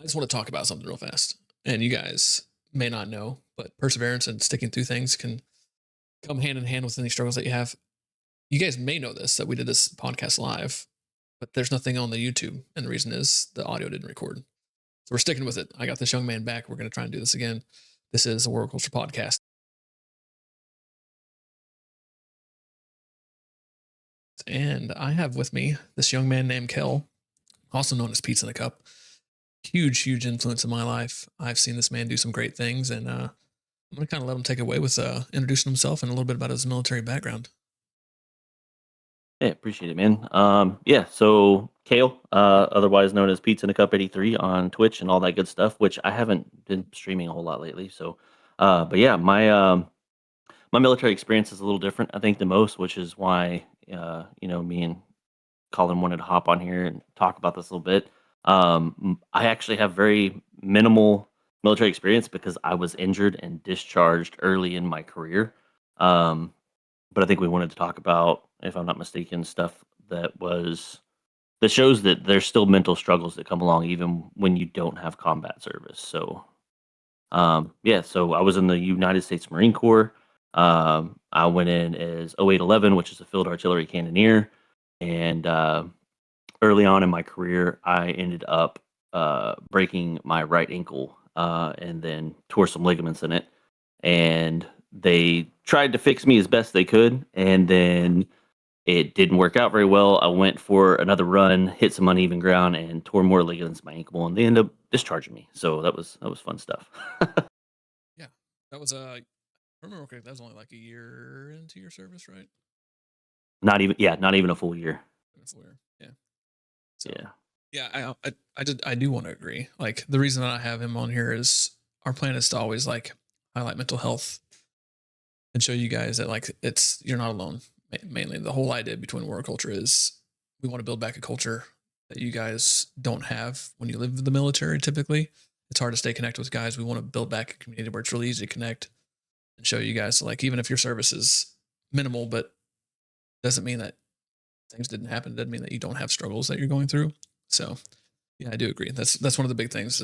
I just want to talk about something real fast. And you guys may not know, but perseverance and sticking through things can come hand in hand with any struggles that you have. You guys may know this that we did this podcast live, but there's nothing on the YouTube. And the reason is the audio didn't record. So we're sticking with it. I got this young man back. We're going to try and do this again. This is a World Culture Podcast. And I have with me this young man named Kel, also known as Pizza in a Cup. Huge influence in my life. I've seen this man do some great things, and I'm going to kind of let him take it away with introducing himself and a little bit about his military background. Yeah, appreciate it, man. Yeah, so Kale, otherwise known as Pizza in a Cup 83 on Twitch and all that good stuff, which I haven't been streaming a whole lot lately. So, but yeah, my military experience is a little different, I think, than most, which is why me and Colin wanted to hop on here and talk about this a little bit. I actually have very minimal military experience because I was injured and discharged early in my career. Um, but I think we wanted to talk about, if I'm not mistaken, stuff that shows that there's still mental struggles that come along even when you don't have combat service. So yeah, so I was in the United States Marine Corps. I went in as 0811, which is a field artillery cannoneer, and early on in my career, I ended up breaking my right ankle and then tore some ligaments in it. And they tried to fix me as best they could, and then it didn't work out very well. I went for another run, hit some uneven ground, and tore more ligaments in my ankle, and they ended up discharging me. So that was fun stuff. Yeah, that was I remember correctly, that was only like a year into your service, right? Not even a full year. That's weird. Yeah. So Yeah. yeah, I do want to agree. Like the reason that I have him on here is our plan is to always like highlight mental health and show you guys that like you're not alone. Mainly, the whole idea between World Culture is we want to build back a culture that you guys don't have when you live in the military. Typically, it's hard to stay connected with guys. We want to build back a community where it's really easy to connect and show you guys like even if your service is minimal, but doesn't mean that things didn't happen. It doesn't mean that you don't have struggles that you're going through. So yeah, I do agree. That's one of the big things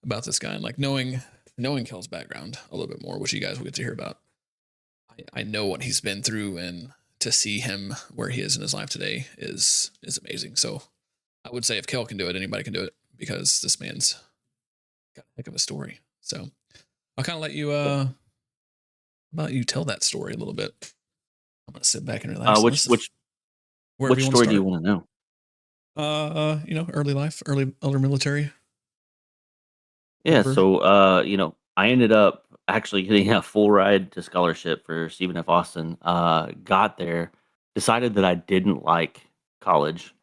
about this guy and like knowing Kel's background a little bit more, which you guys will get to hear about. I know what he's been through, and to see him where he is in his life today is amazing. So I would say if Kel can do it, anybody can do it because this man's got a heck of a story. So I'll kind of let you about you tell that story a little bit. I'm gonna sit back and Uh, relax and which listen. which Wherever which you want to story do you start. want to know? Early life, early elder military, Yeah, whatever. so I ended up actually getting a full ride to scholarship for Stephen F. Austin. Got there, decided that I didn't like college.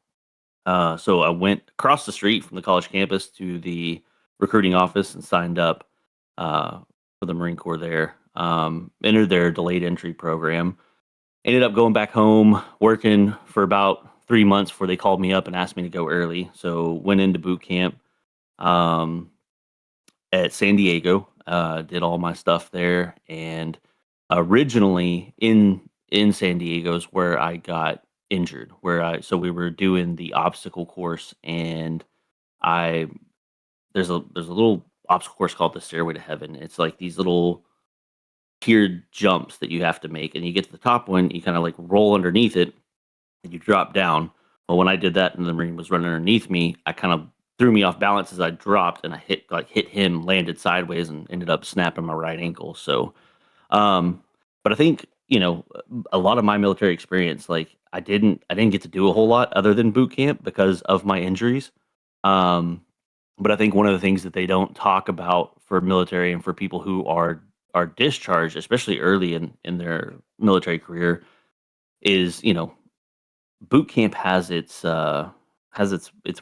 So I went across the street from the college campus to the recruiting office and signed up uh, for the Marine Corps there. Entered their delayed entry program. Ended up going back home, working for about 3 months before they called me up and asked me to go early. So went into boot camp. Um, at San Diego. Did all my stuff there, and originally in San Diego's where I got injured. We were doing the obstacle course, and I there's a little obstacle course called the Stairway to Heaven. It's like these little tiered jumps that you have to make, and you get to the top one, you kind of like roll underneath it, and you drop down. Well, when I did that and the Marine was running underneath me, I kind of threw me off balance as I dropped and I hit him, landed sideways and ended up snapping my right ankle. So, um, but I think, a lot of my military experience, like I didn't get to do a whole lot other than boot camp because of my injuries. Um, but I think one of the things that they don't talk about for military and for people who are discharged, especially early in their military career, is boot camp has its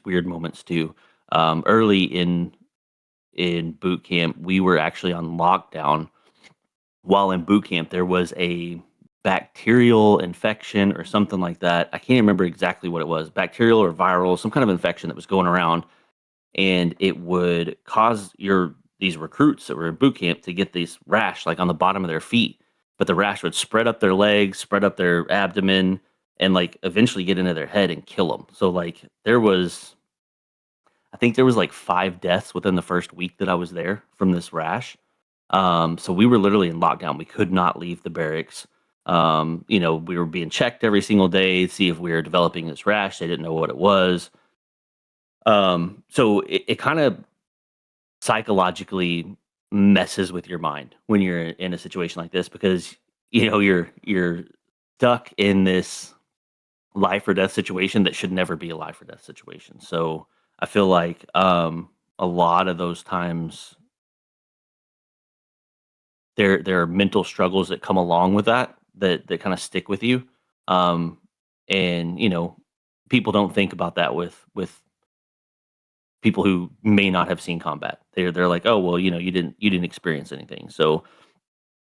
weird moments too. Early in boot camp, we were actually on lockdown. While in boot camp, there was a bacterial infection or something like that. I can't remember exactly what it was, bacterial or viral, some kind of infection that was going around, and it would cause your these recruits that were in boot camp to get this rash like on the bottom of their feet, but the rash would spread up their legs, spread up their abdomen, and like eventually get into their head and kill them. So like I think there was like 5 deaths within the first week that I was there from this rash. So we were literally in lockdown. We could not leave the barracks. We were being checked every single day to see if we were developing this rash. They didn't know what it was. So it kind of psychologically messes with your mind when you're in a situation like this because you're stuck in this life or death situation that should never be a life or death situation. So I feel like a lot of those times there are mental struggles that come along with that kind of stick with you. Um, and people don't think about that with people who may not have seen combat. They're like, oh well, you didn't experience anything. So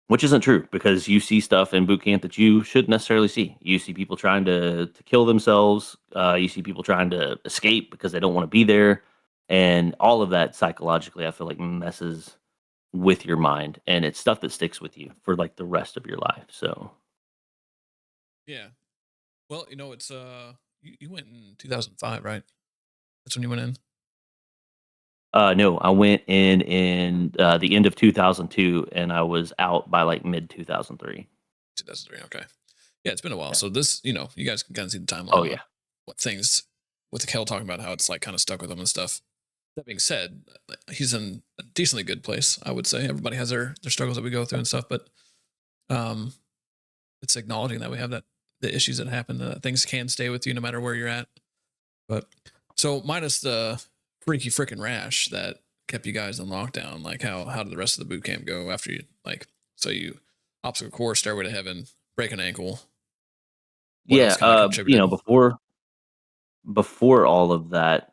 which isn't true because you see stuff in boot camp that you shouldn't necessarily see. You see people trying to kill themselves. You see people trying to escape because they don't want to be there, and all of that psychologically, I feel like messes with your mind, and it's stuff that sticks with you for like the rest of your life. So, Yeah. Well, it's you went in 2005, right? That's when you went in. no, I went in the end of 2002, and I was out by like mid 2003. 2003. Okay. Yeah, it's been a while. Yeah. So this, you guys can kind of see the Oh timeline of yeah. what things with Kel talking about how it's like kind of stuck with him and stuff. That being said, he's in a decently good place, I would say. Everybody has their struggles that we go through and stuff, but um, it's acknowledging that we have the issues that happen, that things can stay with you no matter where you're at. But so minus the freaky freaking rash that kept you guys in lockdown, like how did the rest of the boot camp go after you you obstacle course, stairway to heaven, break an ankle? What else Yeah. kind of contributed? Before all of that,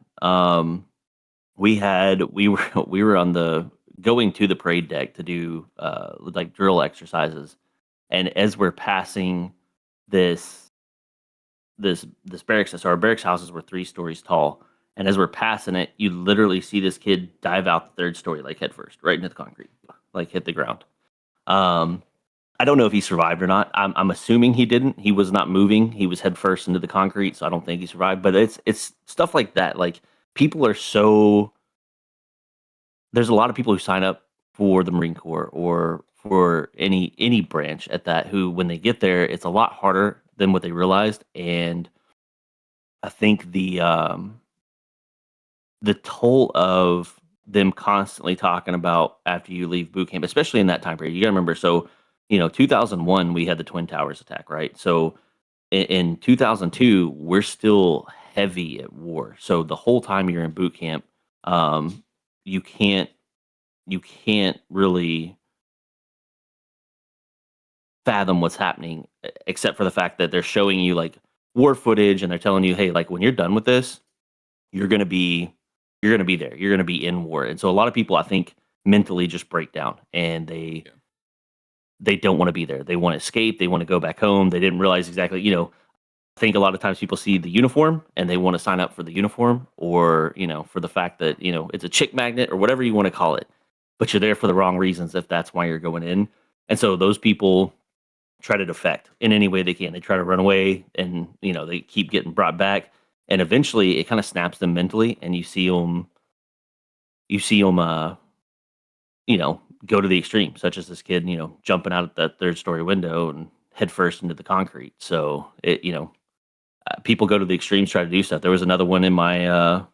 we were we were on the going to the parade deck to do like drill exercises, and as we're passing this this barracks, so our barracks houses were 3 stories tall, and as we're passing it, you literally see this kid dive out the 3rd story like head first, right into the concrete, like hit the ground. Um, I don't know if he survived or not. I'm assuming he didn't. He was not moving. He was head first into the concrete, so I don't think he survived. But it's stuff like that. Like people are so there's a lot of people who sign up for the Marine Corps or for any branch at that who when they get there, it's a lot harder than what they realized. And I think the toll of them constantly talking about after you leave boot camp, especially in that time period, you gotta remember. So, 2001, we had the Twin Towers attack, right? So in 2002, we're still heavy at war. So the whole time you're in boot camp, um, you can't you can't really fathom what's happening except for the fact that they're showing you like war footage and they're telling you, hey, like when you're done with this, you're gonna be you're gonna be there. You're gonna be in war. And so a lot of people I think mentally just break down and Yeah. they don't want to be there. They want to escape. They want to go back home. They didn't realize exactly, I think a lot of times people see the uniform and they want to sign up for the uniform or, for the fact that, it's a chick magnet or whatever you want to call it. But you're there for the wrong reasons if that's why you're going in. And so those people try to defect in any way they can. They try to run away and, they keep getting brought back. And eventually it kind of snaps them mentally and you see them go to the extreme, such as this kid, jumping out of that 3rd story window and head first into the concrete. So people go to the extremes, try to do stuff. There was another one in my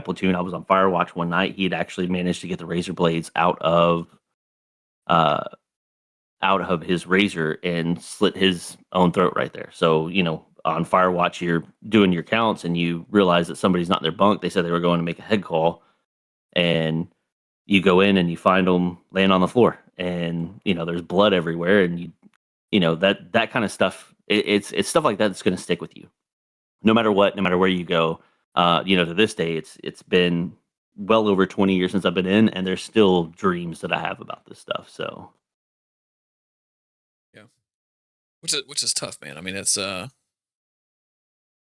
platoon. I was on fire watch one night. He had actually managed to get the razor blades uh, out of his razor and slit his own throat right there. So on fire watch, you're doing your counts and you realize that somebody's not in their bunk. They said they were going to make a head call, and you go in and you find them laying on the floor, and there's blood everywhere, and that kind of stuff. It's stuff like that that's going to stick with you, no matter what, no matter where you go. To this day, it's been well over 20 years since I've been in, and there's still dreams that I have about this stuff. So, Yeah. Which is tough, man. I mean, it's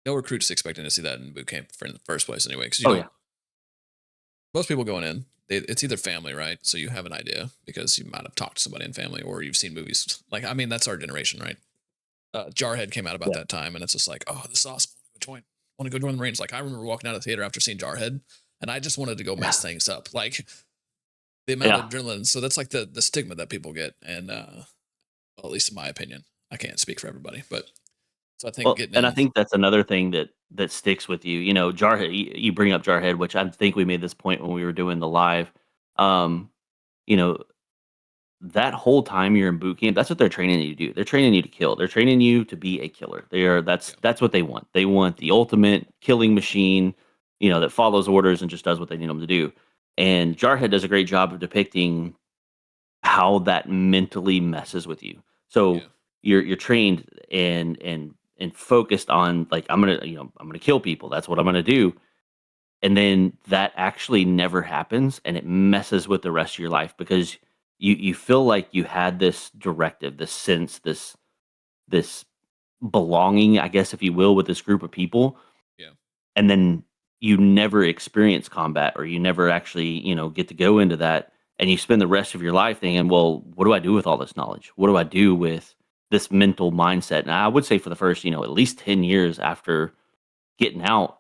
no recruit's expecting to see that in boot camp in the first place anyway, because oh yeah, most people going in, it's either family, right? So you have an idea because you might have talked to somebody in family or you've seen movies. Like, I mean, that's our generation, right? Jarhead came out about yeah, that time, and it's just like, oh, this is awesome. I want to go join the Marines. Like, I remember walking out of the theater after seeing Jarhead. and I just wanted to go Yeah. mess things up. Like the amount of Yeah. adrenaline. So that's like the stigma that people get, and well, at least in my opinion, I can't speak for everybody, but so I think Well, getting and I in, think that's another thing that sticks with you. You know, Jarhead. You bring up Jarhead, which I think we made this point when we were doing the live. Um, you know, that whole time you're in boot camp, that's what they're training you to do. They're training you to kill. They're training you to be a killer. They are yeah, that's what they want. They want the ultimate killing machine, that follows orders and just does what they need them to do. And Jarhead does a great job of depicting how that mentally messes with you. So yeah, you're trained and focused on like I'm gonna kill people. That's what I'm gonna do. And then that actually never happens and it messes with the rest of your life because you feel like you had this directive, this sense, this belonging, I guess if you will, with this group of people, yeah, and then you never experience combat or you never actually, get to go into that and you spend the rest of your life thinking, well, what do I do with all this knowledge? What do I do with this mental mindset? And I would say for the first, at least 10 years after getting out,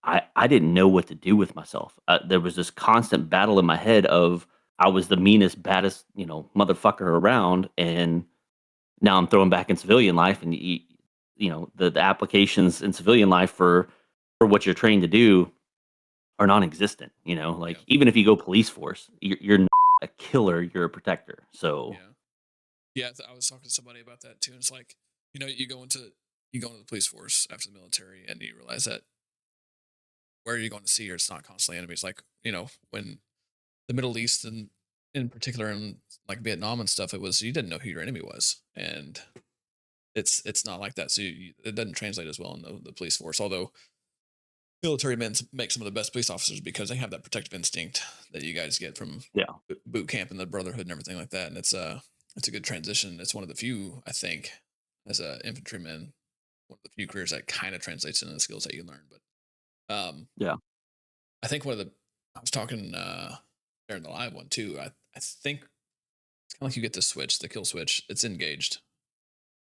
I didn't know what to do with myself. There was this constant battle in my head of I was the meanest, baddest, motherfucker around, and now I'm throwing back in civilian life, and the applications in civilian life for what you're trained to do are non-existent. Like yeah, even if you go police force, you're not a killer, you're a protector. So yeah, yeah. I was talking to somebody about that too. And it's like, you go into the police force after the military, and you realize that where are you going to see, or it's not constantly enemies. Like when the Middle East and in particular in like Vietnam and stuff, it was you didn't know who your enemy was, and it's not like that. So it doesn't translate as well in the police force. Although military men make some of the best police officers because they have that protective instinct that you guys get from yeah, boot camp and the brotherhood and everything like that. And it's a good transition. It's one of the few, I think, as a infantryman, one of the few careers that kind of translates into the skills that you learn. But yeah, I think I was talking during the live one too. I think it's kind of like you get the switch, the kill switch. It's engaged,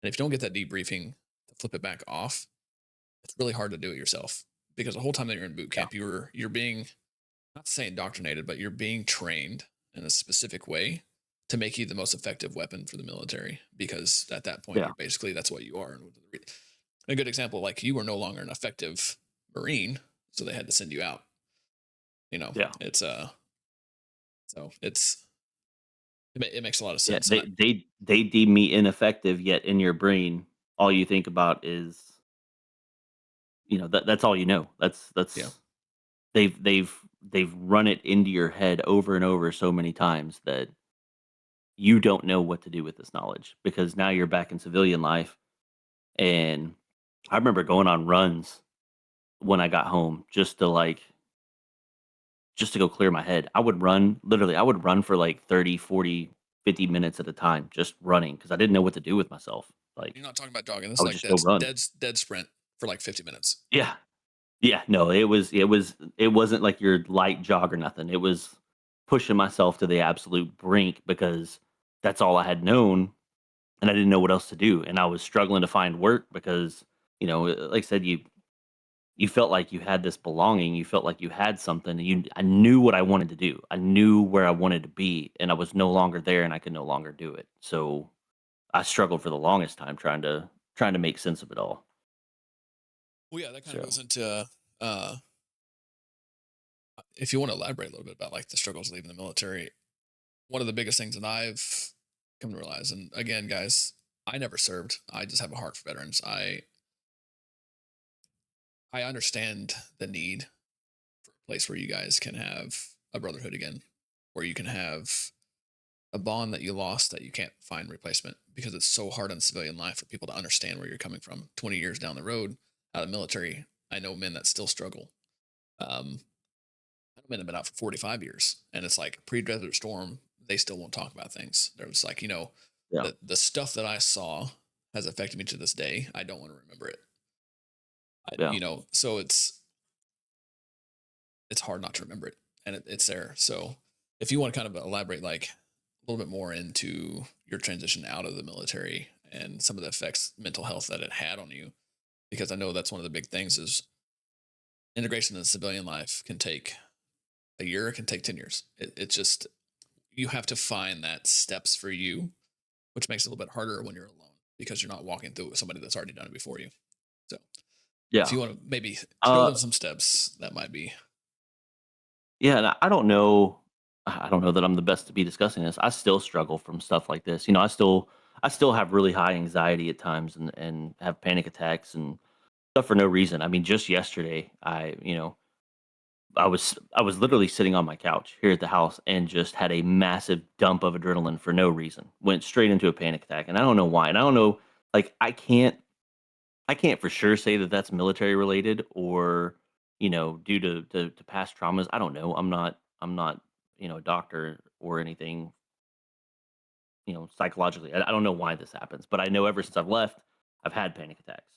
and if you don't get that debriefing to flip it back off, it's really hard to do it yourself because the whole time that you're in boot yeah, camp, you're being not to say indoctrinated, but you're being trained in a specific way to make you the most effective weapon for the military. Because at that point, yeah, you're basically that's what you are. And a good example, like you were no longer an effective Marine, so they had to send you out. yeah. It's so it makes a lot of Yeah, sense. And they deem me ineffective, yet in your brain, all you think about is, that's all you know. yeah, They've run it into your head over and over so many times that you don't know what to do with this knowledge because now you're back in civilian life. And I remember going on runs when I got home just to go clear my head. I would run for like 30, 40, 50 minutes at a time, just running because I didn't know what to do with myself. Like you're not talking about jogging. This I is would like just go run. dead sprint for like 50 minutes. Yeah. Yeah, no, it wasn't like your light jog or nothing. It was pushing myself to the absolute brink because that's all I had known and I didn't know what else to do. And I was struggling to find work because, like I said, you felt like you had this belonging, you felt like you had something, and I knew what I wanted to do. I knew where I wanted to be, and I was no longer there and I could no longer do it. So I struggled for the longest time trying to make sense of it all. Well, yeah, that kind of goes So into uh, if you want to elaborate a little bit about like the struggles of leaving the military. One of the biggest things that I've come to realize, and again, guys, I never served. I just have a heart for veterans. I understand the need for a place where you guys can have a brotherhood again, where you can have a bond that you lost that you can't find replacement because it's so hard in civilian life for people to understand where you're coming from. 20 years down the road out of the military, I know men that still struggle. Um, I know men that have been out for 45 years, and it's like pre-Desert Storm, they still won't talk about things. They're just like, yeah, the stuff that I saw has affected me to this day. I don't want to remember it. yeah, So it's hard not to remember it, and it's there. So if you want to kind of elaborate like a little bit more into your transition out of the military and some of the effects mental health that it had on you, because I know that's one of the big things is integration in civilian life can take a year, it can take 10 years. It's just, you have to find that steps for you, which makes it a little bit harder when you're alone because you're not walking through with somebody that's already done it before you. So if Yeah. you want to maybe show Uh, them some steps, that might be. yeah, and I don't know. I don't know that I'm the best to be discussing this. I still struggle from stuff like this. I still have really high anxiety at times and have panic attacks and stuff for no reason. I mean, just yesterday, I was literally sitting on my couch here at the house and just had a massive dump of adrenaline for no reason. Went straight into a panic attack, and I don't know why. And I don't know, like I can't for sure say that that's military related or due to past traumas. I don't know. I'm not a doctor or anything psychologically. I don't know why this happens, but I know ever since I've left, I've had panic attacks,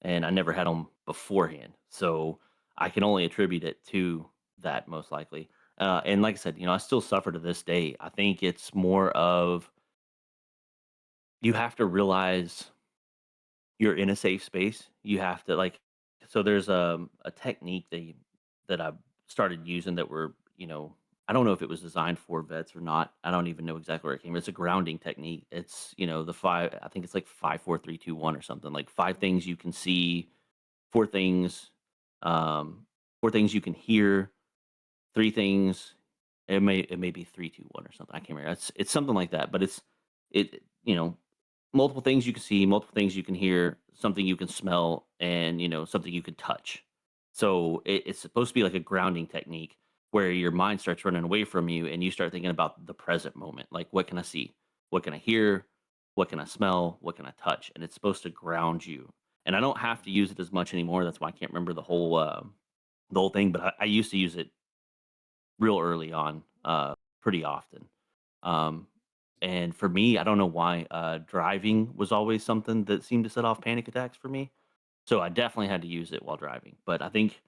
and I never had them beforehand. So I can only attribute it to that most likely. And like I said, I still suffer to this day. I think it's more of you have to realize you're in a safe space. You have to so there's a technique that I started using that I don't know if it was designed for vets or not. I don't even know exactly where it came. It's a grounding technique. It's the five. I think it's like 5 4 3 2 1 or something. Like five things you can see, four things, um, four things you can hear, three things. It may be 3 2 1 or something. I can't remember. It's something like that. But it multiple things you can see, multiple things you can hear, something you can smell, and something you can touch. So it's supposed to be like a grounding technique where your mind starts running away from you and you start thinking about the present moment. Like, what can I see? What can I hear? What can I smell? What can I touch? And it's supposed to ground you. And I don't have to use it as much anymore. That's why I can't remember the whole thing. But I used to use it real early on, pretty often. Um, and for me, I don't know why, driving was always something that seemed to set off panic attacks for me. So I definitely had to use it while driving. But I think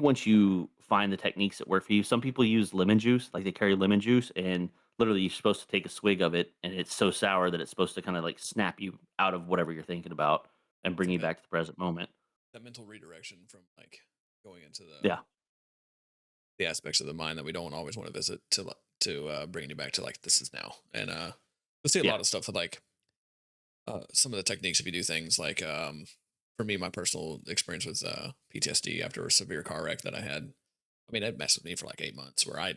once you find the techniques that work for you, some people use lemon juice, like they carry lemon juice, and literally you're supposed to take a swig of it, and it's so sour that it's supposed to kind of like snap you out of whatever you're thinking about and bring From you back to the present moment. that mental redirection from like going into Yeah, the aspects of the mind that we don't always want to visit to bringing you back to like this is now. And you'll see a yeah, lot of stuff with like some of the techniques if you do things like for me, my personal experience with PTSD after a severe car wreck that I had. I mean, it messed with me for like 8 months where I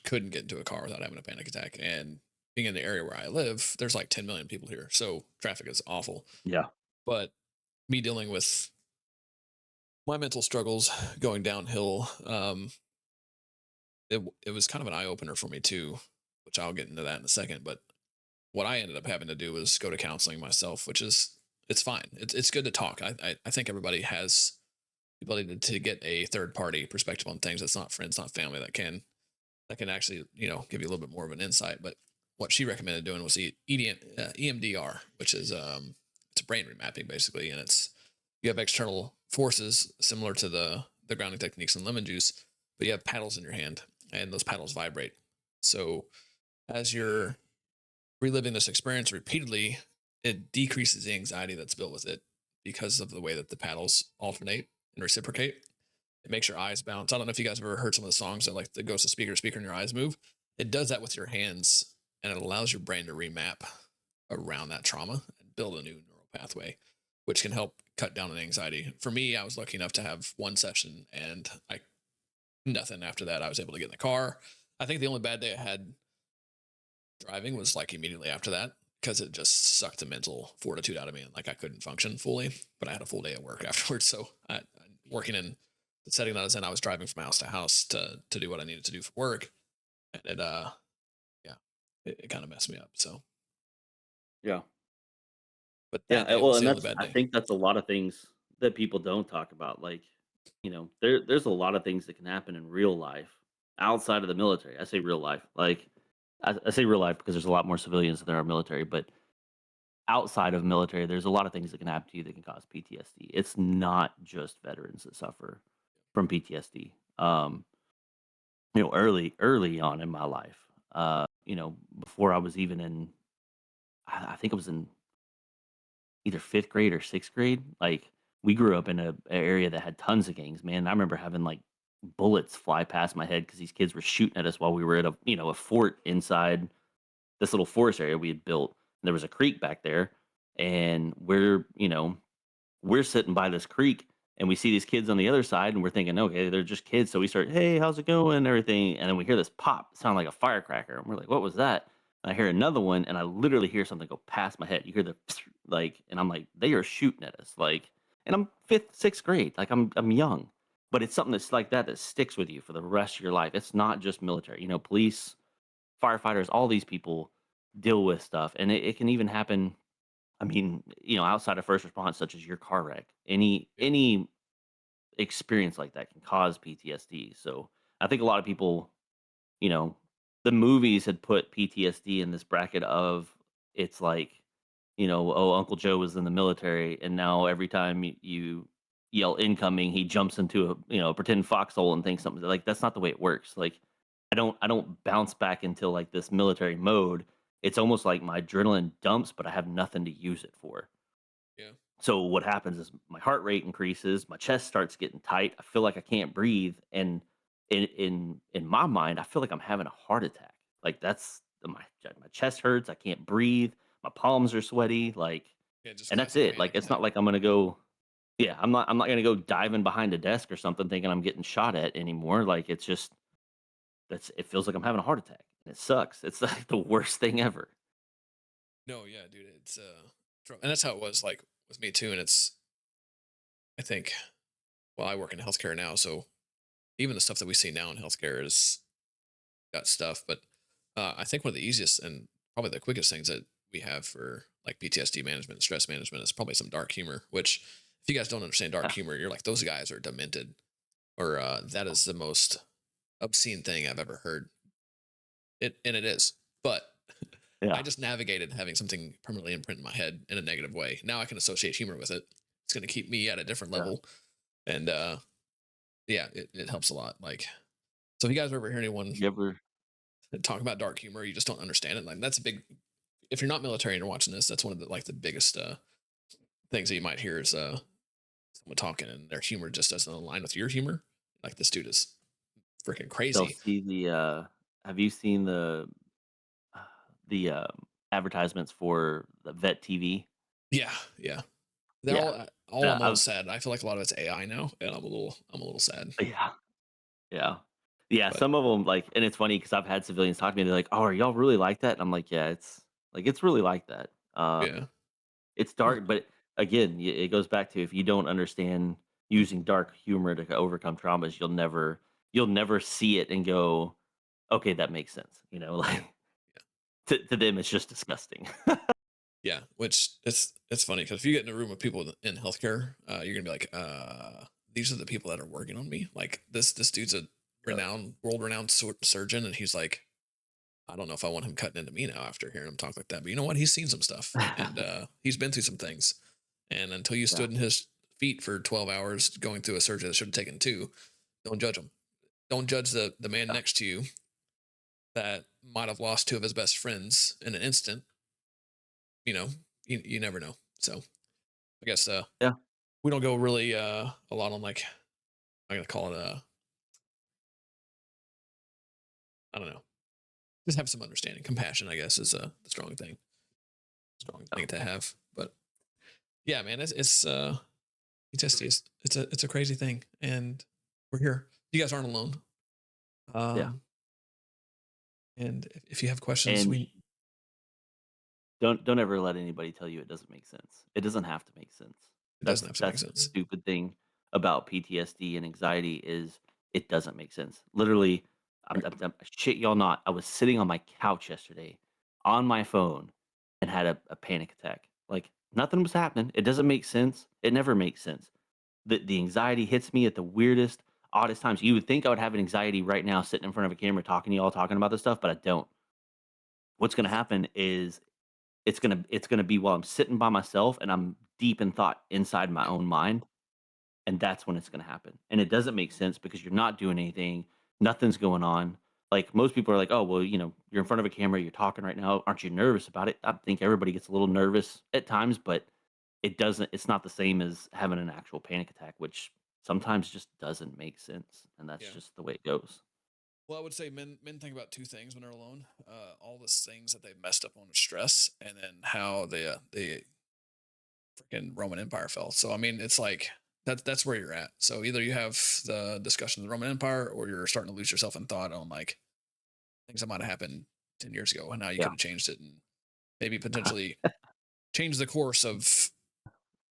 couldn't get into a car without having a panic attack. And being in the area where I live, there's like 10 million people here, so traffic is awful. yeah, But me dealing with my mental struggles going downhill, it was kind of an eye opener for me too, which I'll get into that in a second. But what I ended up having to do was go to counseling myself, which is it's fine. It's good to talk. I think everybody has the ability to get a third party perspective on things that's not friends, not family, that can actually give you a little bit more of an insight. But what she recommended doing was EMDR, which is it's a brain remapping basically, and it's you have external forces similar to the grounding techniques in lemon juice, but you have paddles in your hand, and those paddles vibrate. So as you're reliving this experience repeatedly, it decreases the anxiety that's built with it because of the way that the paddles alternate and reciprocate. It makes your eyes bounce. I don't know if you guys have ever heard some of the songs that like the goes to speaker to speaker and your eyes move. It does that with your hands, and it allows your brain to remap around that trauma and build a new neural pathway, which can help cut down on anxiety. For me, I was lucky enough to have one session, and I nothing after that. I was able to get in the car. I think the only bad day I had driving was like immediately after that because it just sucked the mental fortitude out of me and like I couldn't function fully. But I had a full day at work afterwards, so working in the setting that I was in, I was driving from house to house to do what I needed to do for work, and yeah, it kind of messed me up. So, yeah. but Yeah, that day well, was and the only that's bad I day. think that's a lot of things that people don't talk about. Like, there's a lot of things that can happen in real life outside of the military. I say real life, like I say real life because there's a lot more civilians than there are military. But outside of military, there's a lot of things that can happen to you that can cause PTSD. It's not just veterans that suffer from PTSD. Early on in my life, before I was even in, I think I was in either fifth grade or sixth grade, like. we grew up in a area that had tons of gangs, man. I remember having like bullets fly past my head because these kids were shooting at us while we were at a fort inside this little forest area we had built. There was a creek back there, and we're sitting by this creek, and we see these kids on the other side, and we're thinking, okay, they're just kids. So we start, hey, how's it going, and everything, and then we hear this pop, sound like a firecracker, and we're like, what was that? And I hear another one, and I literally hear something go past my head. You hear the like, and I'm like, they are shooting at us, like, and I'm fifth, sixth grade, like I'm young, but it's something that's like that that sticks with you for the rest of your life. It's not just military, police, firefighters, all these people deal with stuff, and it can even happen. I mean, outside of first response, such as your car wreck, any experience like that can cause PTSD. So I think a lot of people, you know, the movies had put PTSD in this bracket of it's like, oh, Uncle Joe was in the military, and now every time you yell incoming, he jumps into a pretend foxhole and thinks something like that's not the way it works. Like I don't bounce back into like this military mode. It's almost like my adrenaline dumps, but I have nothing to use it for. Yeah. So what happens is my heart rate increases, my chest starts getting tight. I feel like I can't breathe, and in my mind, I feel like I'm having a heart attack. Like that's my chest hurts. I can't breathe. My palms are sweaty. Like, Yeah, just and that's classic it. panic Like it's not attack. like I'm gonna go. Yeah, I'm not gonna go diving behind a desk or something thinking I'm getting shot at anymore. Like it's just that's it feels like I'm having a heart attack, and it sucks. It's like the worst thing ever. No, yeah, dude, it's and that's how it was like with me too. And it's I think well, I work in healthcare now, so even the stuff that we see now in healthcare is got stuff. But I think one of the easiest and probably the quickest things that we have for like PTSD management and stress management is probably some dark humor. Which, if you guys don't understand dark Yeah, humor, you're like those guys are demented, or that is the most obscene thing I've ever heard. It is, but I yeah, just navigated having something permanently imprint in my head in a negative way. Now I can associate humor with it. It's going to keep me at a different yeah. level, and yeah, it helps a lot. Like, so if you guys ever hear anyone You ever? talk about dark humor, you just don't understand it. Like, that's a big. If you're not military and you're watching this, that's one of the like the biggest things that you might hear is someone talking and their humor just doesn't align with your humor. Like this dude is freaking They'll crazy. see the. Have you seen uh, the advertisements for the Vet TV? Yeah, yeah. They're Yeah, all I'm a little I've sad. I feel like a lot of it's AI now, and I'm a little sad. yeah, yeah, yeah. But Some of them like, and it's funny because I've had civilians talk to me. They're like, "Oh, are y'all really like that?" And I'm like, "Yeah, it's really like that." yeah, It's yeah, dark, but again, it goes back to if you don't understand using dark humor to overcome traumas, you'll never see it and go, okay, that makes sense. Like to them, it's just disgusting. yeah. Which it's funny because if you get in a room with people in healthcare, you're gonna be like, these are the people that are working on me. Like this dude's a Yeah. world renowned surgeon, and he's like, I don't know if I want him cutting into me now after hearing him talk like that. But you know what? He's seen some stuff, and he's been through some things. And until you Yeah. stood in his feet for 12 hours going through a surgery that should have taken two, don't judge him. Don't judge the man Yeah. next to you that might have lost two of his best friends in an instant. You know, you never know. So I guess Yeah. we don't go really a lot on like I'm gonna call it I don't know. Just have some understanding. Compassion, I guess, is the strong Yeah. thing to have. But yeah, man, it's PTSD is it's a crazy thing, and we're here. You guys aren't alone. Yeah. Um, and if you have questions, And we don't ever let anybody tell you it doesn't make sense. It doesn't have to make sense. it doesn't That's have to make that's the sense. stupid thing about PTSD and anxiety is it doesn't make sense. Literally, shit y'all not. I was sitting on my couch yesterday on my phone and had a panic attack. Like nothing was happening. It doesn't make sense. It never makes sense. The anxiety hits me at the weirdest, oddest times. You would think I would have an anxiety right now sitting in front of a camera talking to y'all talking about this stuff, but I don't. What's gonna happen is it's gonna be while I'm sitting by myself and I'm deep in thought inside my Yeah, own mind, and that's when it's gonna happen. And it doesn't make sense because you're not doing anything, nothing's going on. Like most people are like, "Oh, well, you're in front of a camera, you're talking right now. Aren't you nervous about it?" I think everybody gets a little nervous at times, but it's not the same as having an actual panic attack, which sometimes just doesn't make sense, and that's Yeah. just the way it goes. Well, I would say men think about two things when they're alone: all the things that they've messed up on with stress, and then how the freaking Roman Empire fell. So I mean, it's like that's where you're at. So either you have the discussion of the Roman Empire, or you're starting to lose yourself in thought on like things that might have happened 10 years ago, and how you Yeah. could have changed it, and maybe potentially change the course of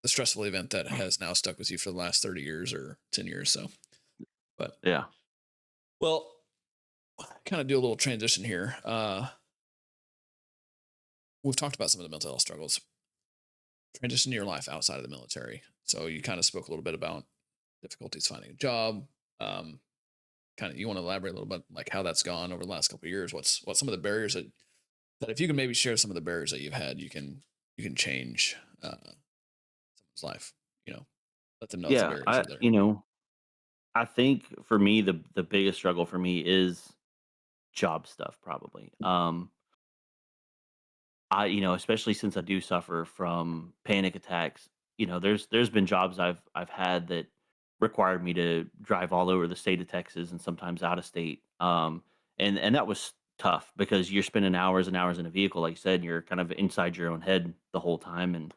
the stressful event that has now stuck with you for the last 30 years or 10 years. So, but Yeah. well, kind of do a little transition here. We've talked about some of the mental health struggles. Transition to your life outside of the military. So you kind of spoke a little bit about difficulties finding a job. Um, Kind of, you want to elaborate a little bit like how that's gone over the last couple of years. What's some of the barriers that if you can maybe share some of the barriers that you've had, you can change someone's life. You know, let them know if the Yeah, barriers are there. I think for me, the biggest struggle for me is job stuff probably. Especially since I do suffer from panic attacks, there's been jobs I've had that required me to drive all over the state of Texas and sometimes out of state. And that was tough because you're spending hours and hours in a vehicle, like you said, and you're kind of inside your own head the whole time. And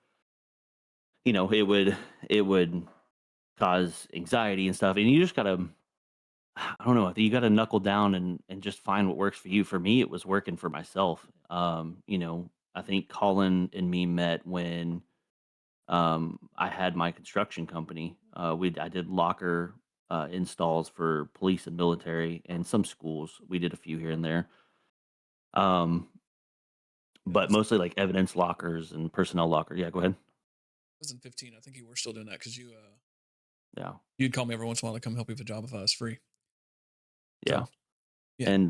it would cause anxiety and stuff. And you just gotta I don't know, you gotta knuckle down and just find what works for you. For me, it was working for myself. I think Colin and me met when I had my construction company. I did locker installs for police and military and some schools. We did a few here and there, um, Yeah, but mostly like evidence lockers and personnel locker. Yeah, go ahead. 2015. I think you were still doing that because Yeah, you'd call me every once in a while to come help you with a job if I was free. yeah, So yeah, and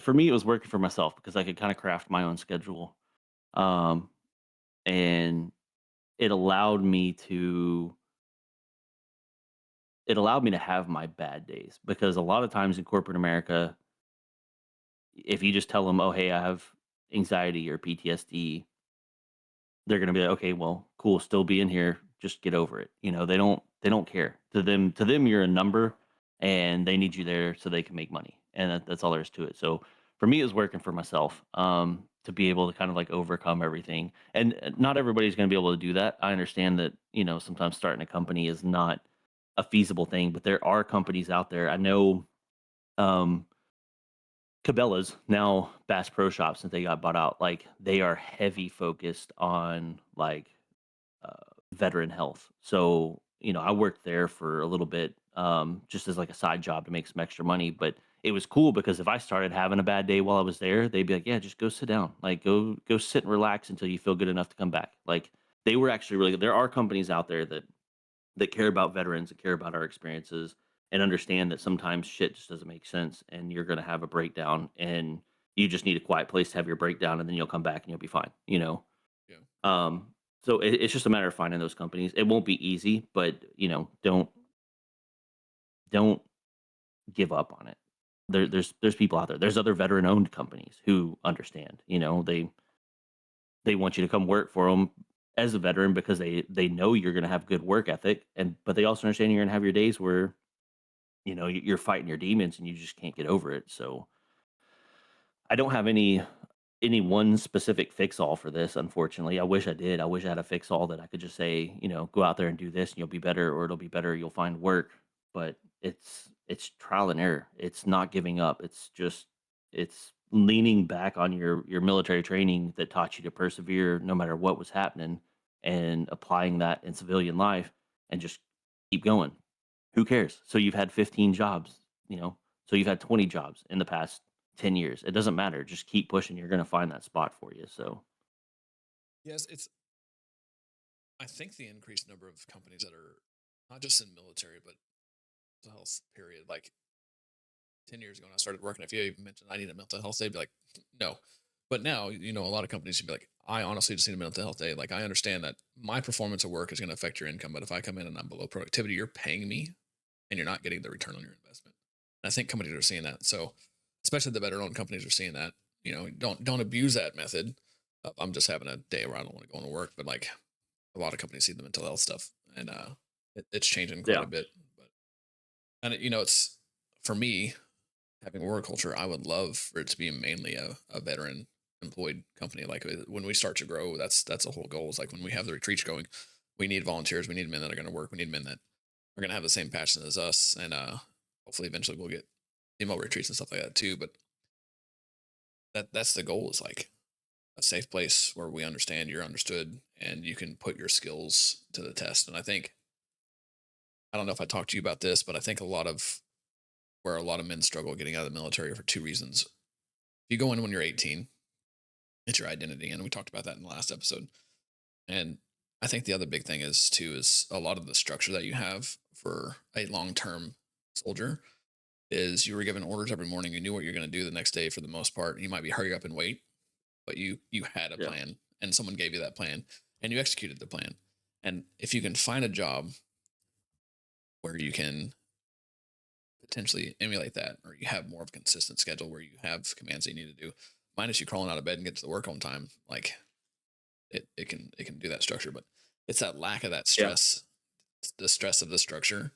for me, it was working for myself because I could kind of craft my own schedule, um, and it allowed me to it allowed me to have my bad days because a lot of times in corporate America, if you just tell them, "Oh, hey, I have anxiety or PTSD," they're gonna be like, "Okay, well, cool, still be in here, just get over it." They don't care. To them, you're a number, and they need you there so they can make money, and that's all there is to it. So for me, it was working for myself, to be able to kind of like overcome everything, and not everybody's gonna be able to do that. I understand that sometimes starting a company is not a feasible thing, but there are companies out there. I know. Um, Cabela's, now Bass Pro Shops, since they got bought out, like they are heavy focused on like uh, veteran health. So, I worked there for a little bit, just as like a side job to make some extra money. But it was cool because if I started having a bad day while I was there, they'd be like, "Yeah, just go sit down. Like go sit and relax until you feel good enough to come back." Like they were actually really good. There are companies out there that care about veterans, that care about our experiences, and understand that sometimes shit just doesn't make sense, and you're going to have a breakdown, and you just need a quiet place to have your breakdown, and then you'll come back and you'll be fine. yeah, Um, so it's just a matter of finding those companies. It won't be easy, but don't give up on it. There's people out there. There's other veteran owned companies who understand. They want you to come work for them as a veteran because they know you're going to have good work ethic, but they also understand you're going to have your days where you're fighting your demons and you just can't get over it. So I don't have any one specific fix all for this, unfortunately. I wish I did. I wish I had a fix all that I could just say, go out there and do this and you'll be better, or it'll be better, you'll find work. But it's trial and error. It's not giving up. It's leaning back on your military training that taught you to persevere no matter what was happening, and applying that in civilian life and just keep going. Who cares? So you've had 15 jobs, so you've had 20 jobs in the past 10 years. It doesn't matter. Just keep pushing. You're going to find that spot for you. So, yes. It's I think the increased number of companies that are not just in military but mental health period. Like 10 years ago when I started working, if you even mentioned I need a mental health day, I'd be like, no. But now, a lot of companies should be like, I honestly just need a mental health day. Like, I understand that my performance at work is going to affect your income, but if I come in and I'm below productivity, you're paying me and you're not getting the return on your investment. And I think companies are seeing that. So, especially the better owned companies are seeing that. Don't abuse that method. I'm just having a day where I don't want to go into work, but like a lot of companies see the mental health stuff, and it's changing quite Yeah. a bit. But and it's for me having work culture. I would love for it to be mainly a veteran employed company. Like when we start to grow, that's a whole goal. Is like when we have the retreats going, we need volunteers. We need men that are going to work. We need men that are going to have the same passion as us, and hopefully eventually we'll get female retreats and stuff like that too. But that's the goal, is like a safe place where we understand, you're understood, and you can put your skills to the test. And I think, I don't know if I talked to you about this, but I think a lot of where a lot of men struggle getting out of the military are for two reasons. If you go in when you're 18, it's your identity, and we talked about that in the last episode. And I think the other big thing is too is a lot of the structure that you have for a long-term soldier is you were given orders every morning. You knew what you're going to do the next day for the most part. You might be hurry up and wait, but you had a Yeah. plan, and someone gave you that plan, and you executed the plan. And if you can find a job where you can potentially emulate that, or you have more of a consistent schedule where you have commands that you need to do, minus you crawling out of bed and get to the work on time, like it can do that structure. But it's that lack of that Yeah. stress, the stress of the structure,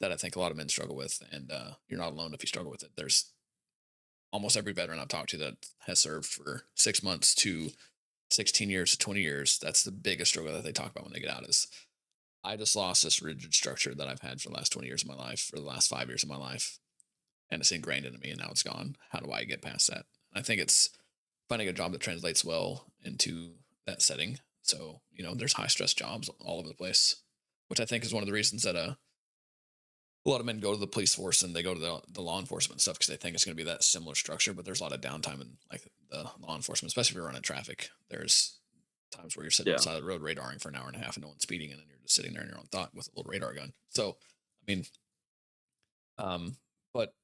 that I think a lot of men struggle with. And you're not alone if you struggle with it. There's almost every veteran I've talked to that has served for 6 months to 16 years to 20 years. That's the biggest struggle that they talk about when they get out is, I just lost this rigid structure that I've had for the last 20 years of my life, for the last 5 years of my life, and it's ingrained into me, and now it's gone. How do I get past that? I think it's finding a job that translates well into that setting. So, there's high stress jobs all over the place, which I think is one of the reasons that a lot of men go to the police force and they go to the law enforcement stuff, because they think it's going to be that similar structure. But there's a lot of downtime in like the law enforcement, especially if you're running traffic. There's times where you're sitting on the Yeah. side of the road radaring for an hour and a half and no one's speeding, and then you're just sitting there in your own thought with a little radar gun. So, I mean, but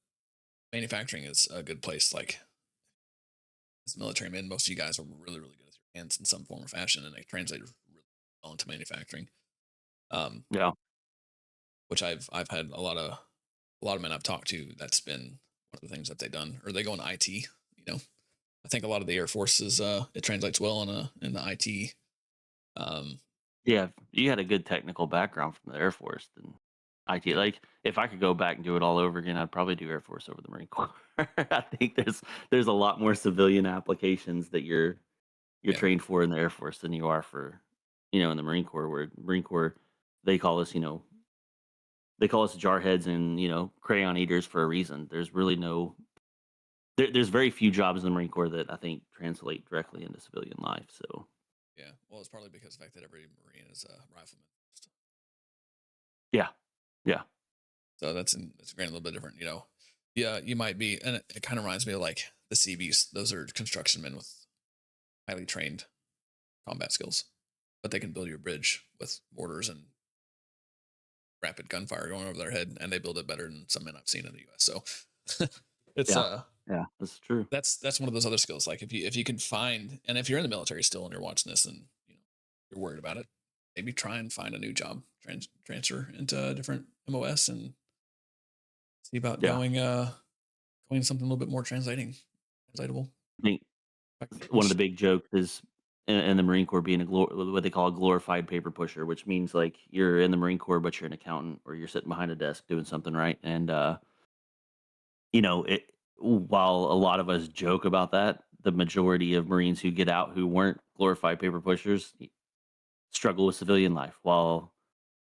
manufacturing is a good place. Like as a military man, most of you guys are really, really good with your hands in some form or fashion, and they translate really well into manufacturing. Um, Yeah. which I've had a lot of men I've talked to, that's been one of the things that they've done, or they go into IT. You know, I think a lot of the Air Force is it translates well in the IT. Um, Yeah. If you had a good technical background from the Air Force, then IT. yeah, Like if I could go back and do it all over again, I'd probably do Air Force over the Marine Corps. I think there's a lot more civilian applications that you're yeah, trained for in the Air Force than you are for, in the Marine Corps. Where Marine Corps, they call us, they call us jarheads and crayon eaters for a reason. There's really no there's very few jobs in the Marine Corps that I think translate directly into civilian life. So yeah. Well, it's partly because of the fact that every Marine is a rifleman. yeah, yeah, So that's granted a little bit different. Yeah, you might be, and it kind of reminds me of like the Seabees. Those are construction men with highly trained combat skills, but they can build you a bridge with mortars and rapid gunfire going over their head, and they build it better than some men I've seen in the U.S. So it's yeah, yeah. That's true. that's one of those other skills. Like if you can find, and if you're in the military still and you're watching this and you're worried about it, maybe try and find a new job, transfer into a different MOS, and see about Yeah, going something a little bit more translatable. I think Effective one of the English. big jokes is in the Marine Corps being what they call a glorified paper pusher, which means like you're in the Marine Corps but you're an accountant or you're sitting behind a desk doing something right. And while a lot of us joke about that, the majority of Marines who get out who weren't glorified paper pushers struggle with civilian life. While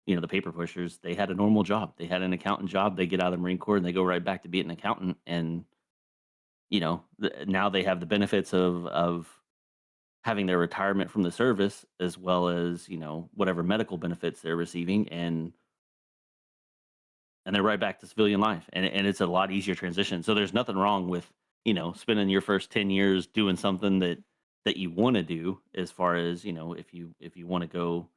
the paper pushers, they had a normal job, they had an accountant job. They get out of the Marine Corps and they go right back to being an accountant, and now they have the benefits of having their retirement from the service as well as whatever medical benefits they're receiving, and they're right back to civilian life, and it's a lot easier transition. So there's nothing wrong with spending your first 10 years doing something that you want to do, as far as if you want to go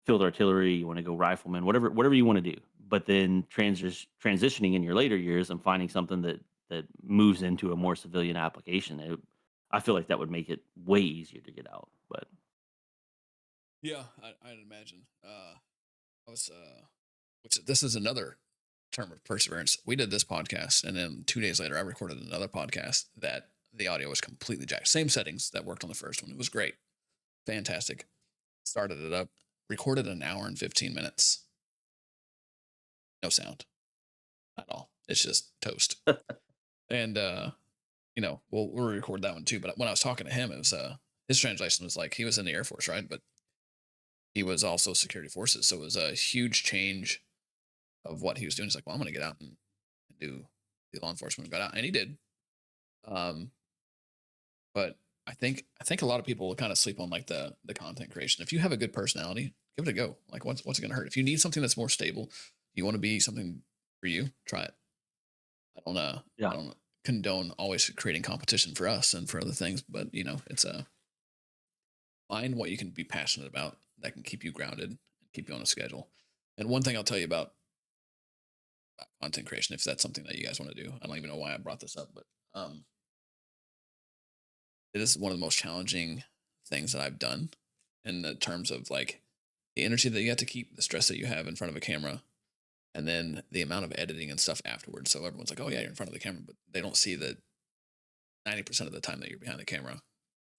field artillery, you want to go rifleman, whatever you want to do, but then transitioning in your later years and finding something that moves into a more civilian application. I feel like that would make it way easier to get out. But Yeah, I'd imagine. I was, which this is another term of perseverance. We did this podcast, and then 2 days later, I recorded another podcast that the audio was completely jacked. Same settings that worked on the first one. It was great, fantastic. Started it up, recorded an hour and 15 minutes, no sound at all. It's just toast. And we'll record that one too. But when I was talking to him, it was his translation was like he was in the Air Force, right? But he was also security forces, so it was a huge change of what he was doing. He's like, well, I'm going to get out and do the law enforcement. Got out, and he did. Um, but I think a lot of people will kind of sleep on like the content creation. If you have a good personality, give it a go. Like what's it going to hurt? If you need something that's more stable, you want to be something for you, try it. I Yeah. don't condone always creating competition for us and for other things, but it's a find what you can be passionate about that can keep you grounded and keep you on a schedule. And one thing I'll tell you about content creation, if that's something that you guys want to do, I don't even know why I brought this up, but it is one of the most challenging things that I've done in the terms of like the energy that you have to keep, the stress that you have in front of a camera, and then the amount of editing and stuff afterwards. So everyone's like, "Oh yeah, you're in front of the camera," but they don't see that 90% of the time that you're behind the camera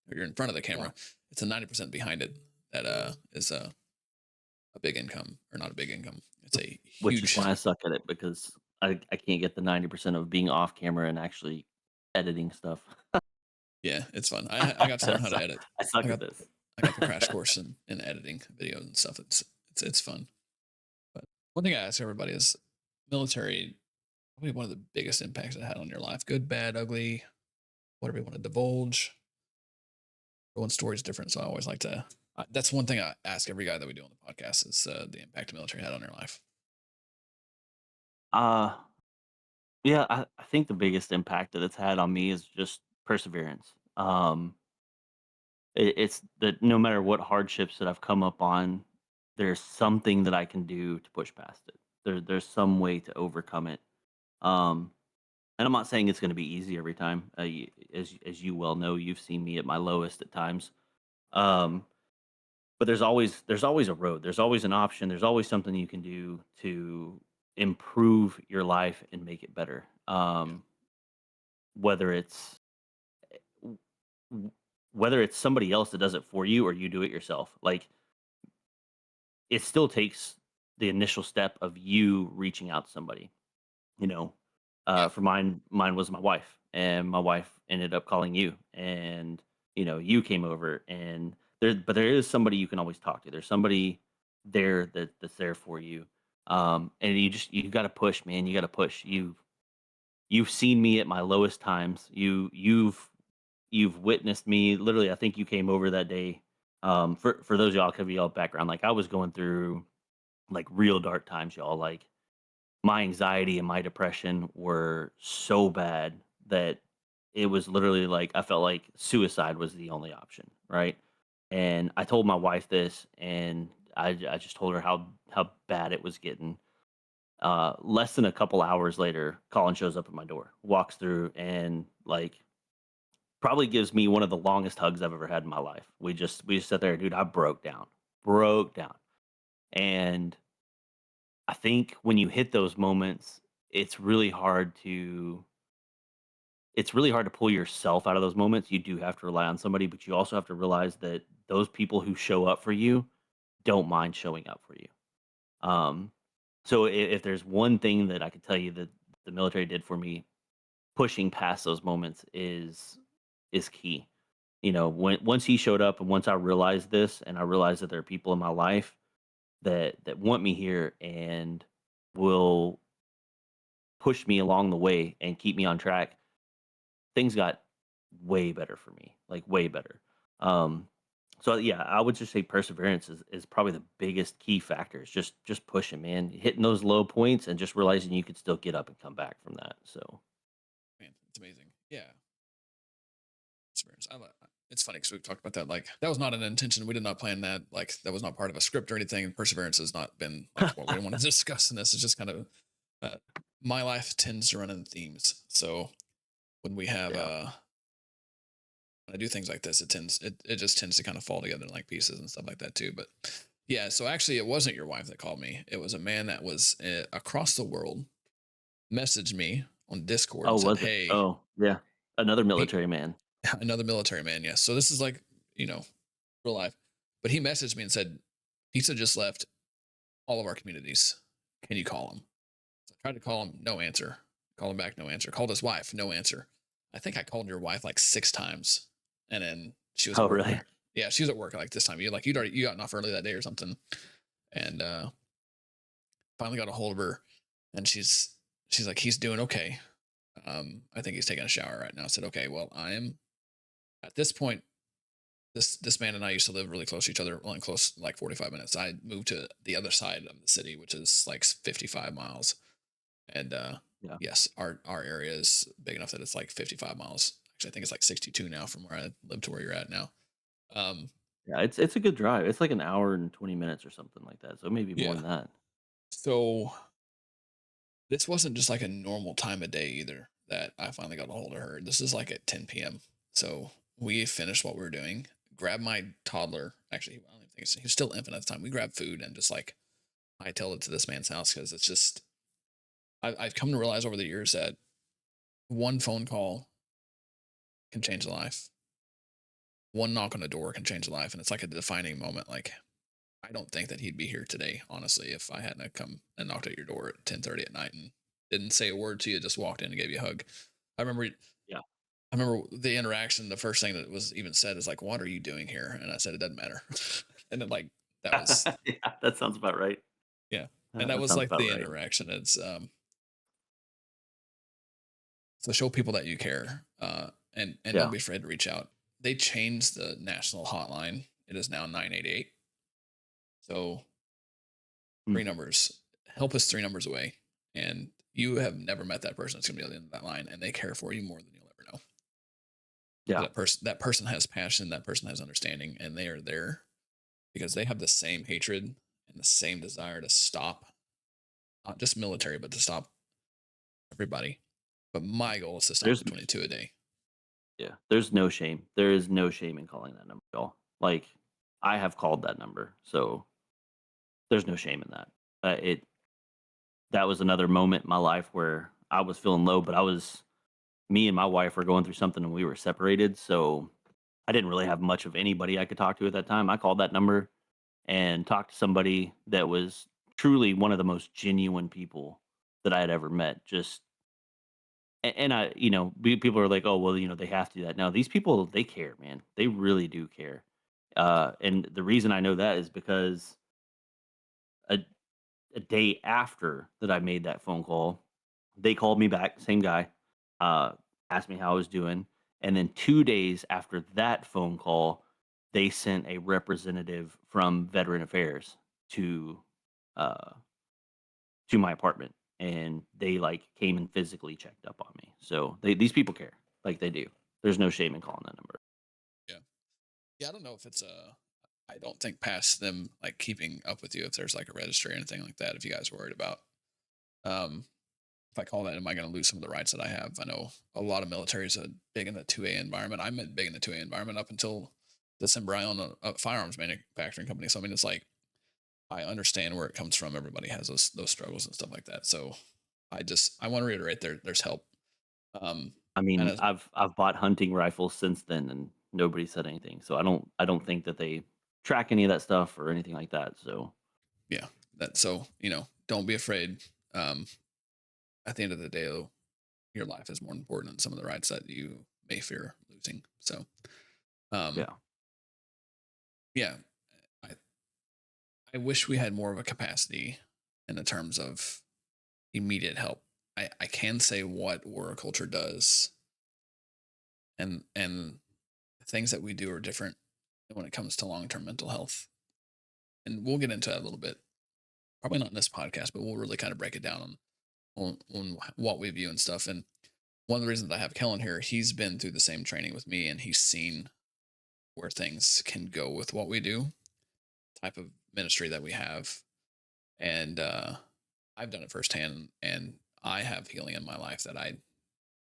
or you're in front of the Yeah. camera, it's a 90% behind it that is a big income or not a big income. It's a Which is why huge I suck at it because I can't get the 90% of being off camera and actually editing stuff. yeah, it's fun. I got to learn how to So, edit. I I suck at got this. I got the crash course in editing videos and stuff. It's fun. But one thing I ask everybody is military, probably one of the biggest impacts it had on your life. Good, bad, ugly, whatever you want to divulge. Everyone's story is different. So I always like to that's one thing I ask every guy that we do on the podcast is the impact the military had on your life. Uh, yeah, I think the biggest impact that it's had on me is just perseverance. It's that no matter what hardships that I've come up on, there's something that I can do to push past it. There's some way to overcome it. Um, and I'm not saying it's going to be easy every time. As you well know, you've seen me at my lowest at times. Um, but there's always a road. There's always an option. There's always something you can do to improve your life and make it better. Yeah. Whether it's w- whether it's somebody else that does it for you or you do it yourself. Like it still takes the initial step of you reaching out to somebody. You know, Yeah. for mine was my wife, and my wife ended up calling you, and you came over, and there is somebody you can always talk to. There's somebody there that's there for you, and you got to push, man. You got to push. You've seen me at my lowest times. You've witnessed me. Literally, I think you came over that day. For those of y'all, could be all background. Like I was going through like real dark times, y'all. Like my anxiety and my depression were so bad that it was literally like I felt like suicide was the only option, right? And I told my wife this, and I just told her how bad it was getting. Less than a couple hours later, Colin shows up at my door, walks through, and like probably gives me one of the longest hugs I've ever had in my life. We just sat there, dude. I broke down, and I think when you hit those moments, it's really hard to it's really hard to pull yourself out of those moments. You do have to rely on somebody, but you also have to realize that those people who show up for you don't mind showing up for you. Um, so if there's one thing that I could tell you that the military did for me, pushing past those moments is key. When once he showed up and once I realized this and I realized that there are people in my life that want me here and will push me along the way and keep me on track, things got way better for me, like way better. Um, so yeah, I would just say perseverance is probably the biggest key factor. It's just pushing, man, hitting those low points and just realizing you could still get up and come back from that. So Man, it's amazing. Yeah. Experience. It's funny because we've talked about that. Like that was not an intention. We did not plan that. Like that was not part of a script or anything. Perseverance has not been like what we want to discuss in this. It's just kind of uh, my life tends to run in themes. So when we have yeah, when I do things like this, it just tends to kind of fall together in like pieces and stuff like that too. But yeah, so actually, it wasn't your wife that called me. It was a man that was across the world messaged me on Discord oh, and said, was it? "Hey, Oh, yeah, Another He, military man. another military man, yes. So this is like, you know, real life. But he messaged me and said, pizza just left all of our communities. Can you call him? So I tried to call him, no answer. Called him back, no answer. Called his wife, no answer. I think I called your wife like 6 times, and then she was at Oh, work. really? Yeah, she was at work like this time. You gotten off early that day or something, and finally got a hold of her, and she's like, he's doing okay. I think he's taking a shower right now. I said, okay, well, I am at this point. This man and I used to live really close to each other, well, close like 45 minutes. I moved to the other side of the city, which is like 55 miles. And Yeah. yes, our area is big enough that it's like 55 miles. Actually, I think it's like 62 now from where I live to where you're at now. Um, Yeah, it's a good drive. It's like an hour and 20 minutes or something like that. So maybe more yeah. than that. So this wasn't just like a normal time of day either that I finally got a hold of her. This is like at 10 p.m. So we finished what we were doing, grabbed my toddler. Actually, I don't even think he was still infant at the time. We grabbed food and just like hightailed it to this man's house because it's just, I've come to realize over the years that one phone call can change a life. One knock on the door can change a life. And it's like a defining moment. Like, I don't think that he'd be here today, honestly, if I hadn't come and knocked at your door at 10:30 at night and didn't say a word to you, just walked in and gave you a hug. I remember Yeah. I remember the interaction, the first thing that was even said is like, what are you doing here? And I said, it doesn't matter. And then like that was Yeah, that sounds about right. yeah. And that That was sounds like about the right. interaction. It's so show people that you care. And don't Yeah. be afraid to reach out. They changed the national hotline. It is now 988. So Mm. 3 numbers. Help is 3 numbers away. And you have never met that person that's gonna be on the end of that line, and they care for you more than you'll ever know. Yeah. That person has passion, that person has understanding, and they are there because they have the same hatred and the same desire to stop not just military, but to stop everybody. But my goal is to stop There's the 22 a day. Yeah, there's no shame. There is no shame in calling that number at all. Like, I have called that number, so there's no shame in that. It That was another moment in my life where I was feeling low, but me and my wife were going through something and we were separated, so I didn't really have much of anybody I could talk to at that time. I called that number and talked to somebody that was truly one of the most genuine people that I had ever met. Just and I, people are like, oh, well, they have to do that. No, these people, they care, man. They really do care. And the reason I know that is because a, a day after that I made that phone call, they called me back, same guy, uh, asked me how I was doing. And then 2 days after that phone call, they sent a representative from Veteran Affairs to uh, to my apartment, and they like came and physically checked up on me. So these people care, like they do. There's no shame in calling that number. Yeah. Yeah. I don't know if it's I don't think past them like keeping up with you if there's like a registry or anything like that, if you guys are worried about. Um, if I call that, am I going to lose some of the rights that I have? I know a lot of militaries are big in the 2A environment. I'm big in the 2A environment up until December. I own a firearms manufacturing company. So, I mean, it's like, I understand where it comes from. Everybody has those struggles and stuff like that. So I want to reiterate there's help. Um, I and mean, as, I've bought hunting rifles since then, and nobody said anything. So I don't think that they track any of that stuff or anything like that. So yeah, so, don't be afraid. Um, at the end of the day, though, your life is more important than some of the rights that you may fear losing. So, um, yeah, yeah, I, I wish we had more of a capacity in the terms of immediate help. I can say what Warrior Culture does, and things that we do are different when it comes to long term mental health. And we'll get into that a little bit. Probably not in this podcast, but we'll really kind of break it down on what we view and stuff. And one of the reasons I have Kellen here, he's been through the same training with me, and he's seen where things can go with what we do, type of ministry that we have. And I've done it firsthand, and I have healing in my life that I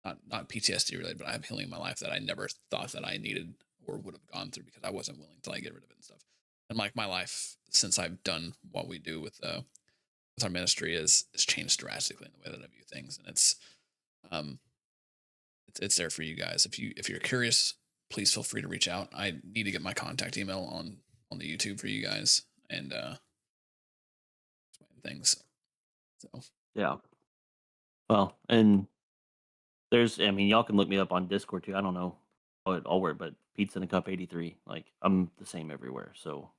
not PTSD related, but I have healing in my life that I never thought that I needed or would have gone through because I wasn't willing to like get rid of it and stuff. And like my life since I've done what we do with our ministry is changed drastically in the way that I view things, and um it's there for you guys. If you're curious, please feel free to reach out. I need to get my contact email on the YouTube for you guys and explain things. So Yeah. Well, and I mean, y'all can look me up on Discord too. I don't know how it all works, but Pizza in a Cup 83. Like, I'm the same everywhere. So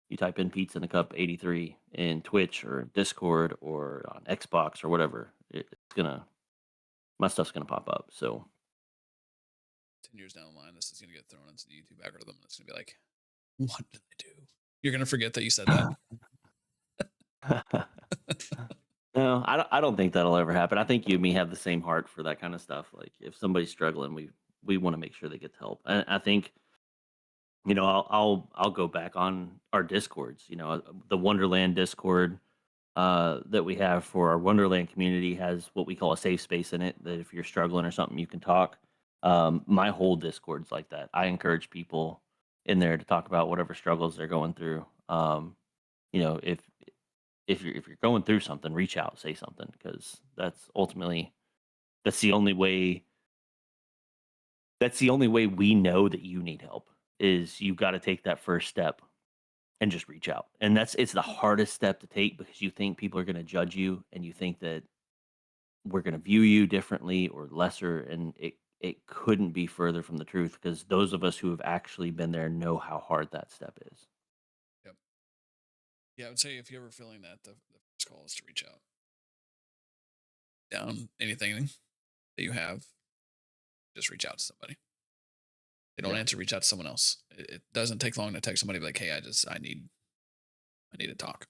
you type in Pizza in a Cup 83 in Twitch or Discord or on Xbox or whatever, my stuff's gonna pop up. So 10 years down the line, this is gonna get thrown into the YouTube algorithm, and it's gonna be like, what did I do? You're gonna forget that you said that. no, I don't think that'll ever happen. I think you and me have the same heart for that kind of stuff. Like, if somebody's struggling, we want to make sure they get help. And I think, I'll go back on our discords. The Wonderland Discord that we have for our Wonderland community has what we call a safe space in it. That if you're struggling or something, you can talk. My whole Discord's like that. I encourage people in there to talk about whatever struggles they're going through. If you're going through something, reach out, say something, because that's the only way. That's the only way we know that you need help. Is you've got to take that first step and just reach out. And it's the hardest step to take because you think people are going to judge you, and you think that we're going to view you differently or lesser, and it couldn't be further from the truth, because those of us who have actually been there know how hard that step is. Yep. Yeah, I would say if you're ever feeling that, the first call is to reach out. Down anything that you have, just reach out to somebody. They don't Yeah. answer, reach out to someone else. It doesn't take long to text somebody like, hey, I need to talk.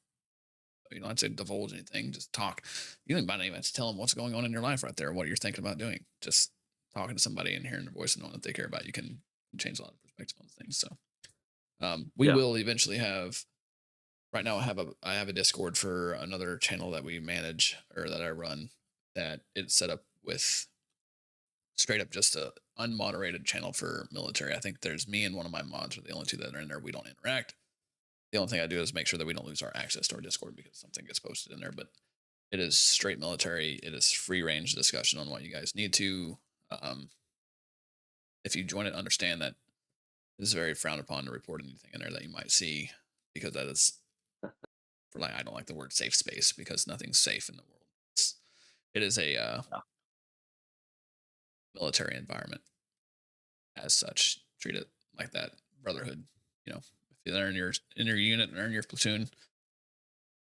You don't have to divulge anything. Just talk. You might not even have to tell them what's going on in your life right there, what you're thinking about doing. Just talking to somebody and hearing their voice and knowing that they care about you can change a lot of perspective on things. So we Yeah. will eventually have. Right now, I have a Discord for another channel that we manage or that I run. That it's set up with straight up just a unmoderated channel for military. I think there's me and one of my mods are the only two that are in there. We don't interact. The only thing I do is make sure that we don't lose our access to our Discord because something gets posted in there. But it is straight military. It is free range discussion on what you guys need to. Um, if you join it, understand that it is very frowned upon to report anything in there that you might see because that is, for like, I don't like the word safe space because nothing's safe in the world. It is a Yeah. military environment as such. Treat it like that brotherhood. If they're in your unit and they're in your platoon,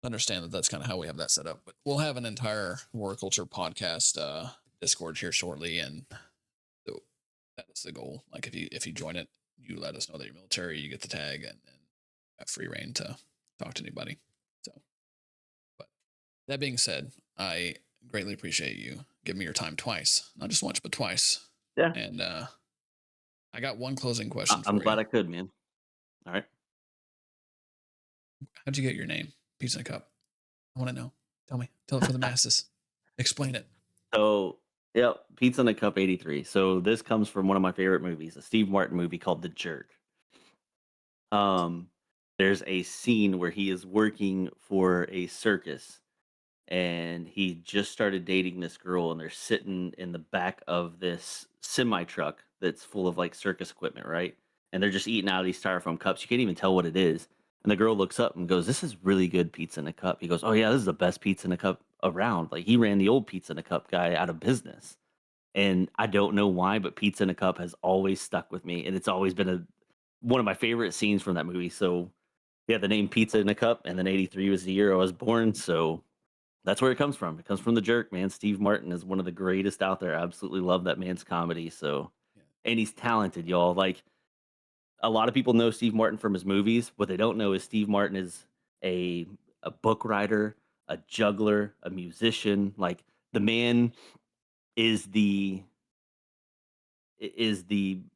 understand that that's kind of how we have that set up. But we'll have an entire war culture podcast Discord here shortly, and that is the goal. Like if you join it, you let us know that you're military, you get the tag, and then have free reign to talk to anybody. So, but that being said, I greatly appreciate you giving me your time twice, not just once, but twice. Yeah. And I got one closing I, question I'm for you. glad I could, man. All right. How'd you get your name, Pizza in a Cup? I want to know. Tell me. Tell it for the masses. Explain it. So, yeah, Pizza in a Cup 83. So this comes from one of my favorite movies, a Steve Martin movie called The Jerk. Um, there's a scene where he is working for a circus, and he just started dating this girl, and they're sitting in the back of this semi truck that's full of like circus equipment, right? And they're just eating out of these styrofoam cups. You can't even tell what it is. And the girl looks up and goes, "This is really good pizza in a cup." He goes, "Oh yeah, this is the best pizza in a cup around." Like, he ran the old pizza in a cup guy out of business. And I don't know why, but pizza in a cup has always stuck with me, and it's always been one of my favorite scenes from that movie. So yeah, the name Pizza in a Cup, and then 83 was the year I was born. So that's where it comes from. It comes from The Jerk, man. Steve Martin is one of the greatest out there. I absolutely love that man's comedy. So, Yeah. and he's talented, y'all. Like, a lot of people know Steve Martin from his movies. What they don't know is Steve Martin is a a book writer, a juggler, a musician. Like, the man is the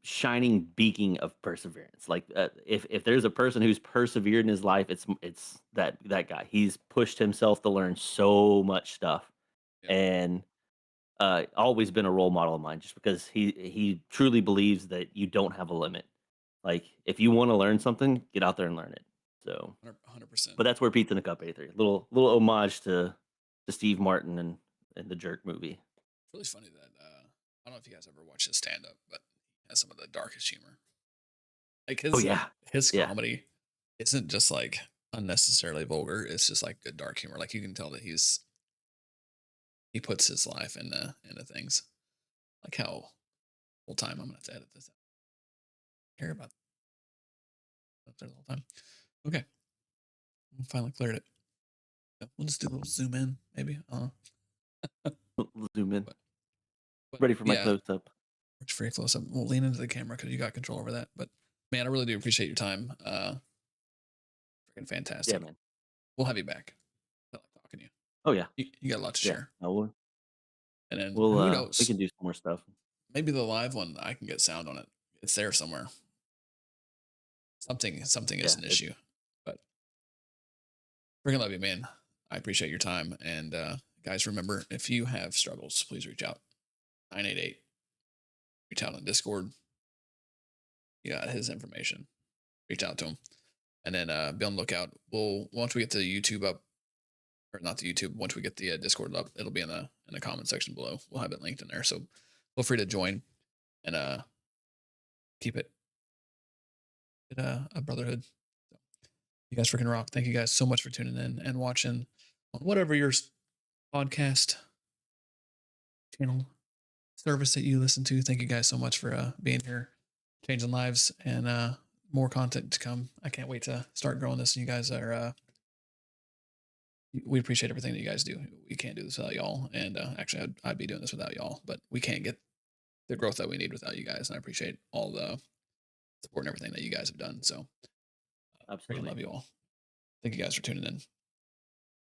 shining beacon of perseverance. Like, if there's a person who's persevered in his life, it's that guy. He's pushed himself to learn so much stuff, Yep. and always been a role model of mine, just because he truly believes that you don't have a limit. Like, if you want to learn something, get out there and learn it. So, 100%. but that's where Pizza in a Cup 83. Little homage to Steve Martin and the Jerk movie. It's really funny that I don't know if you guys ever watch his stand up, but he has some of the darkest humor. Like Oh his yeah, his yeah, comedy isn't just like unnecessarily vulgar. It's just like good dark humor. Like you can tell that he puts his life into things. Like how whole time I'm gonna have to edit this out. Care about that the whole time. Okay, we finally cleared it. Yeah, we'll just do a little zoom in, maybe. zoom in. But but Ready for my yeah, close up. it's very close up. We'll lean into the camera because you got control over that. But man, I really do appreciate your time. Freaking Yeah, fantastic. man. We'll have you back. I like talking to you. Oh yeah, You got a lot to yeah. share. No, And then we'll who we knows? can do some more stuff. Maybe the live one I can get sound on it. It's there somewhere. Something is Yeah, an issue. But freaking love you, man. I appreciate your time. And guys, remember if you have struggles, please reach out. 988. Reach out on Discord. You got his information. Reach out to him. And then be on the lookout. We'll once we get the YouTube up, or not the YouTube, once we get the Discord up, it'll be in the comment section below. We'll have it linked in there. So feel free to join and keep it a brotherhood. So, you guys freaking rock. Thank you guys so much for tuning in and watching on whatever your podcast channel service that you listen to. Thank you guys so much for being here, changing lives, and more content to come. I can't wait to start growing this. And you guys are, we appreciate everything that you guys do. We can't do this without y'all. And actually, I'd be doing this without y'all, but we can't get the growth that we need without you guys. And I appreciate all the support and everything that you guys have done. So, freaking Absolutely. love you all. Thank you guys for tuning in.